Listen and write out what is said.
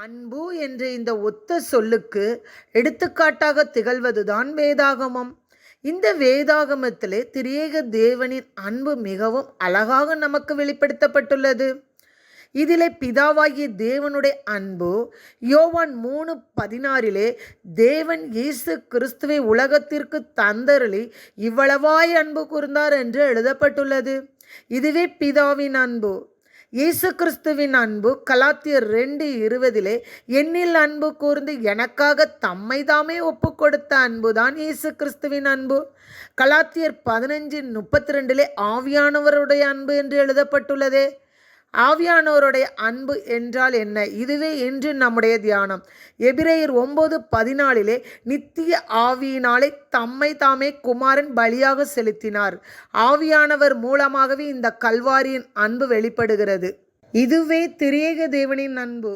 அன்பு என்ற இந்த ஒத்த சொல்லுக்கு எடுத்துக்காட்டாக திகழ்வதுதான் வேதாகமம். இந்த வேதாகமத்திலே திரியேக தேவனின் அன்பு மிகவும் அழகாக நமக்கு வெளிப்படுத்தப்பட்டுள்ளது. இதிலே பிதாவாகிய தேவனுடைய அன்பு யோவான் 3:16 தேவன் இயேசு கிறிஸ்துவை உலகத்திற்கு தந்தருளி இவ்வளவாய் அன்பு கூர்ந்தார் என்று எழுதப்பட்டுள்ளது. இதுவே பிதாவின் அன்பு. இயேசு கிறிஸ்துவின் அன்பு கலாத்தியர் 2:20 என்னில் அன்பு கூர்ந்து எனக்காக தம்மை தாமே ஒப்பு கொடுத்த அன்புதான் இயேசு கிறிஸ்துவின் அன்பு. கலாத்தியர் 15:32 ஆவியானவருடைய அன்பு என்று எழுதப்பட்டுள்ளதே. ஆவியானவருடைய அன்பு என்றால் என்ன? இதுவே இன்று நம்முடைய தியானம். எபிரேயர் 9:14 நித்திய ஆவியினாலே தம்மை தாமே குமாரன் பலியாக செலுத்தினார். ஆவியானவர் மூலமாகவே இந்த கல்வாரியின் அன்பு வெளிப்படுகிறது. இதுவே திரியேக தேவனின் அன்பு.